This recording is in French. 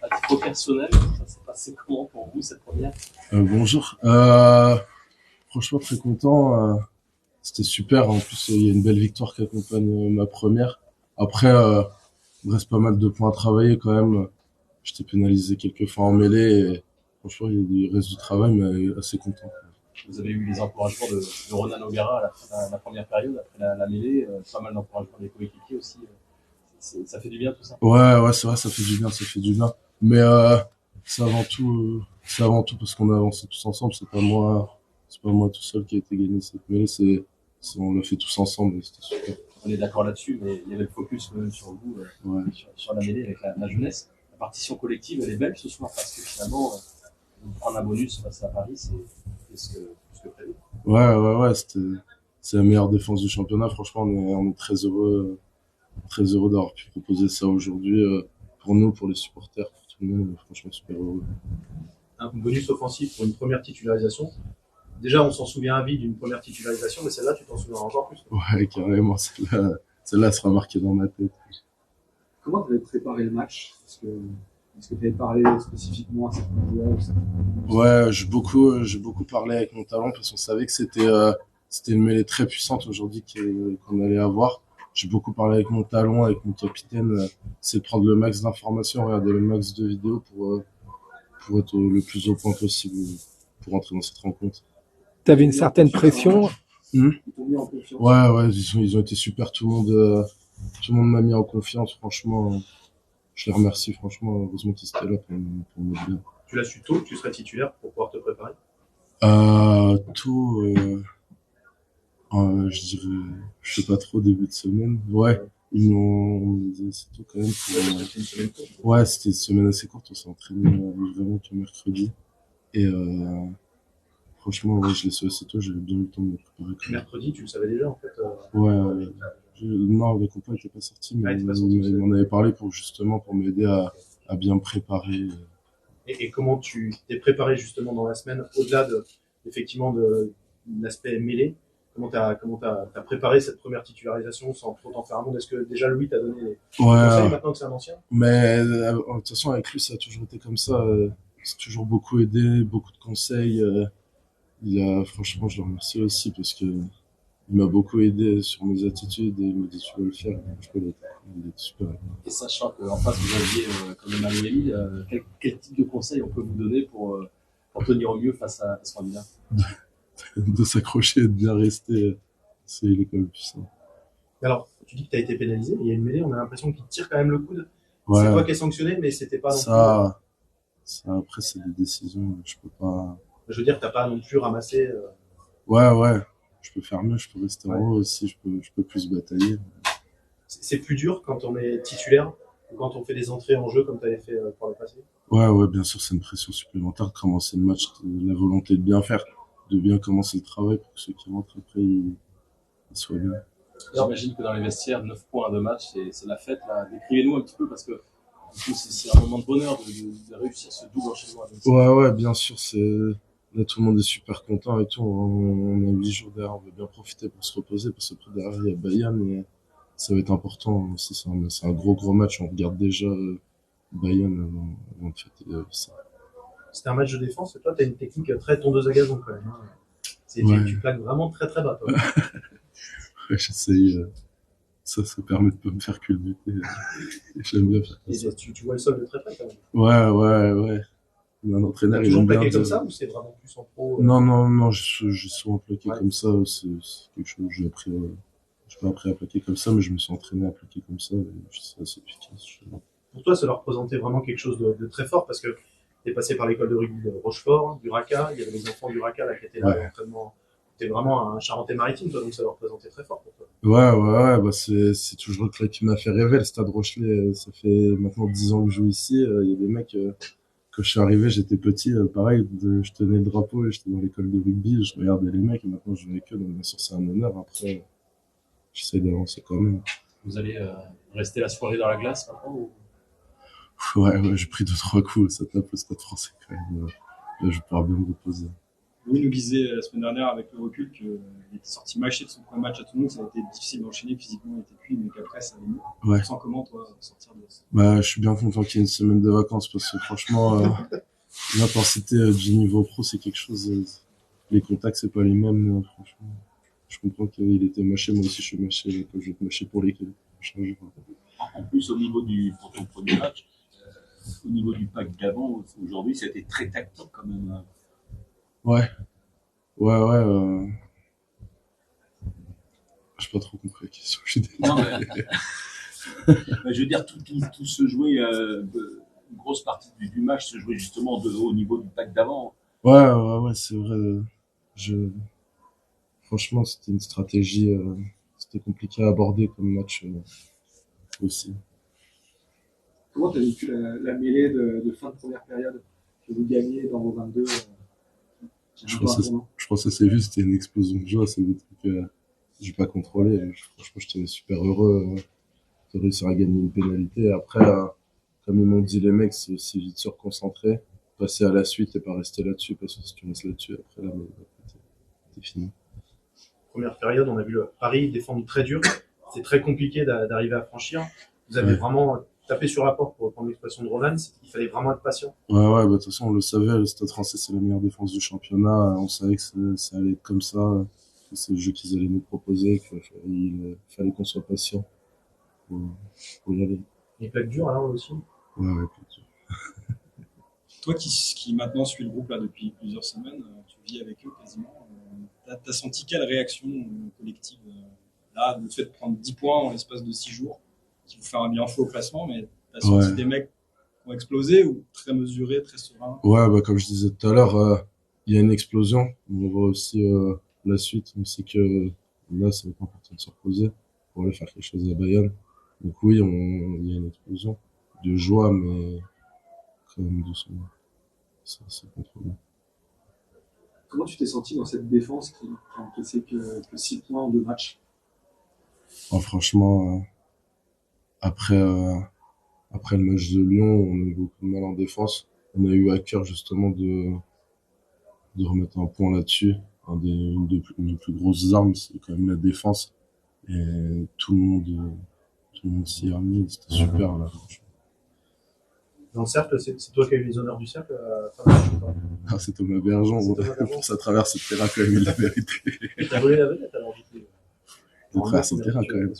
À titre personnel, ça s'est passé comment pour vous cette première? Bonjour. Franchement, très content. C'était super. En plus, il y a une belle victoire qui accompagne ma première. Après, il me reste pas mal de points à travailler quand même. J'étais pénalisé quelques fois en mêlée. Et franchement, il reste du travail, mais assez content. Vous avez eu les encouragements de Ronan O'Gara à la fin de la première période, après la mêlée, pas mal d'encouragements des coéquipiers aussi. Ça fait du bien tout ça. Ouais, c'est vrai, ça fait du bien, ça fait du bien. Mais c'est avant tout parce qu'on a avancé tous ensemble. C'est pas moi tout seul qui a été gagné cette mêlée. On l'a fait tous ensemble. Et c'était super. On est d'accord là-dessus, mais il y avait le focus quand même sur vous, Ouais. sur la mêlée avec la jeunesse. La partition collective, elle est belle ce soir parce que finalement, prendre un bonus face à Paris, c'est plus que prévu. Ouais, c'est la meilleure défense du championnat. Franchement, on est très heureux d'avoir pu proposer ça aujourd'hui, pour nous, pour les supporters, pour tout le monde. Franchement, super heureux. Un bonus offensif pour une première titularisation. Déjà, on s'en souvient à vie d'une première titularisation, mais celle-là, tu t'en souviens encore plus. Ouais, carrément, celle-là sera marquée dans ma tête. Comment tu avais préparé le match? Est-ce que tu avais parlé spécifiquement à certains joueurs? Ouais, j'ai beaucoup parlé avec mon talent parce qu'on savait que c'était une mêlée très puissante aujourd'hui qu'on allait avoir. J'ai beaucoup parlé avec mon talon, avec mon capitaine. C'est de prendre le max d'informations, regarder le max de vidéos pour être le plus au point possible pour entrer dans cette rencontre. Tu avais une certaine pression. Ils t'ont mis en confiance. Ouais, ils ont été super. Tout le monde m'a mis en confiance. Franchement, je les remercie. Franchement, heureusement qu'ils étaient là pour m'aider bien. Tu l'as su tôt que tu serais titulaire pour pouvoir te préparer? Je dirais, je sais pas trop, début de semaine. Ouais, ils m'ont dit c'est tout quand même. C'était une semaine courte. Ouais, c'était une semaine assez courte. On s'est entraîné vraiment que mercredi. Et franchement, ouais, je l'ai su assez tôt. J'avais bien eu le temps de me préparer. Mercredi, tu le savais déjà en fait. Ouais. Non, le compas n'était pas sorti, mais il m'en avait parlé pour m'aider à bien me préparer. Et comment tu t'es préparé justement dans la semaine, au-delà effectivement de l'aspect mêlé? Comment t'as préparé cette première titularisation sans trop t'en faire un monde? Est-ce que déjà Louis t'a donné des conseils maintenant que c'est un ancien? Mais de toute façon, avec lui, ça a toujours été comme ça. C'est toujours beaucoup aidé, beaucoup de conseils. Franchement, je le remercie aussi parce que il m'a beaucoup aidé sur mes attitudes et il m'a dit tu vas le faire. Il est super. Et sachant qu'en face vous aviez quand même Noémie, quel type de conseils on peut vous donner pour tenir au mieux face à ce candidat? De s'accrocher et de bien rester, il est quand même puissant. Alors, tu dis que tu as été pénalisé, il y a une mêlée, on a l'impression qu'il tire quand même le coude. Ouais. C'est toi qui es sanctionné, mais c'était pas ça, après, c'est des décisions, je peux pas. Je veux dire, t'as pas non plus ramassé. Ouais, je peux faire mieux, je peux rester en haut aussi, je peux plus batailler. C'est plus dur quand on est titulaire ou quand on fait des entrées en jeu comme tu avais fait par le passé? Ouais, bien sûr, c'est une pression supplémentaire de commencer le match, la volonté de bien faire, de bien commencer le travail pour que ceux qui rentrent après, ils soient bien. J'imagine que dans les vestiaires, 9 points de match, c'est la fête. Là. Décrivez-nous un petit peu parce que c'est un moment de bonheur de réussir ce double enchaînement. Ouais, bien sûr, là, tout le monde est super content et tout. On a 8 jours derrière, on veut bien profiter pour se reposer parce que derrière, il y a Bayern et ça va être important aussi. C'est un gros match. On regarde déjà Bayern avant de fêter ça. C'était un match de défense et toi, tu as une technique très tondeuse à gazon quand même. Hein. Ouais. Tu plaques vraiment très bas, toi. Ouais, j'essaye. Ça permet de pas me faire culbuter. J'aime bien faire ça. Tu vois le sol de très près quand même. Ouais. Un entraîneur, il aime bien plaqué comme ça ou c'est vraiment plus en pro? Non, j'ai souvent plaqué comme ça. C'est quelque chose que j'ai pas appris à plaquer comme ça, mais je me suis entraîné à plaquer comme ça. C'est assez efficace. Pour toi, ça leur représentait vraiment quelque chose de très fort parce que tu es passé par l'école de rugby de Rochefort, du RACA. Il y avait les enfants du RACA là, qui étaient là à l'entraînement. Tu es vraiment un Charentais-Maritime, toi, donc ça leur représentait très fort pour toi. Ouais, bah c'est toujours le club qui m'a fait rêver. Le Stade Rochelet, ça fait maintenant 10 ans que je joue ici. Il y a des mecs, quand je suis arrivé, j'étais petit, pareil, je tenais le drapeau et j'étais dans l'école de rugby, je regardais les mecs et maintenant je vais avec eux, donc bien sûr c'est un honneur. Après, j'essaie d'avancer quand même. Vous allez rester la soirée dans la glace maintenant ou... Ouais, j'ai pris 2-3 coups, ça tape le Stade Français quand même. Là, je vais pouvoir bien me reposer. Louis nous disait la semaine dernière avec le recul qu'il était sorti mâché de son premier match à Toulon, que ça a été difficile d'enchaîner physiquement, il était cuit, mais qu'après ça allait mieux. Ouais. Tu sens comment toi sortir de ça? Bah, je suis bien content qu'il y ait une semaine de vacances parce que franchement, l'intensité du niveau pro, c'est quelque chose. Les contacts, c'est pas les mêmes. Franchement, je comprends qu'il était mâché. Moi aussi, je suis mâché. Donc, je vais être mâché pour les prochains jours. En plus, pour ton premier match, au niveau du pack Gabon, aujourd'hui, c'était très tactique quand même. Ouais. J'ai pas trop compris la question. Je suis désolé. Non, mais je veux dire, tout se jouait, une grosse partie du match se jouait justement au niveau du pack d'avant. Ouais, c'est vrai. Franchement, c'était une stratégie. C'était compliqué à aborder comme match aussi. Comment tu as vécu la mêlée de fin de première période que vous gagnez dans vos 22 Je crois que ça s'est vu, c'était une explosion de joie. C'est des trucs que j'ai pas contrôlé. Franchement, j'étais super heureux de réussir à gagner une pénalité. Après, comme ils m'ont dit les mecs, c'est aussi vite se reconcentrer, passer à la suite et pas rester là-dessus, parce que si tu restes là-dessus, après là, t'es fini. Première période, on a vu Paris défendre très dur. C'est très compliqué d'arriver à franchir. Vous avez vraiment tapé sur la porte pour reprendre l'expression de Roland. Il fallait vraiment être patient. Ouais, de toute façon, on le savait, le Stade Français, c'est la meilleure défense du championnat. On savait que ça allait être comme ça, que c'est le jeu qu'ils allaient nous proposer, qu'il fallait qu'on soit patient pour y aller. Les plaques dures, alors aussi. Ouais, plaques dures. Toi qui maintenant suis le groupe là depuis plusieurs semaines, tu vis avec eux quasiment. T'as senti quelle réaction collective là, le fait de prendre 10 points en l'espace de 6 jours, qui vous fait un bien fou au classement, mais t'as senti des mecs qui ont explosé ou très mesurés, très sereins? Ouais, comme je disais tout à l'heure, il y a une explosion. On voit aussi la suite. On sait que là, ça va être important de se reposer pour aller faire quelque chose à Bayonne. Donc oui, il y a une explosion de joie, mais quand même doucement. Ça contrôle. Comment tu t'es senti dans cette défense qui a encaissé que 6 points en 2 matchs? Franchement, après le match de Lyon, on a eu beaucoup de mal en défense. On a eu à cœur justement de remettre un point là-dessus. Une de nos plus grosses armes, c'est quand même la défense. Et tout le monde s'y est remis. C'était super là. Dans le cercle, c'est toi qui as eu les honneurs du cercle à la fin de match ou pas? C'est Thomas Bergeon. Pour sa traverse de terrain quand même, il la vérité. T'as volé la vedette alors du coup. Il traverse le terrain quand même.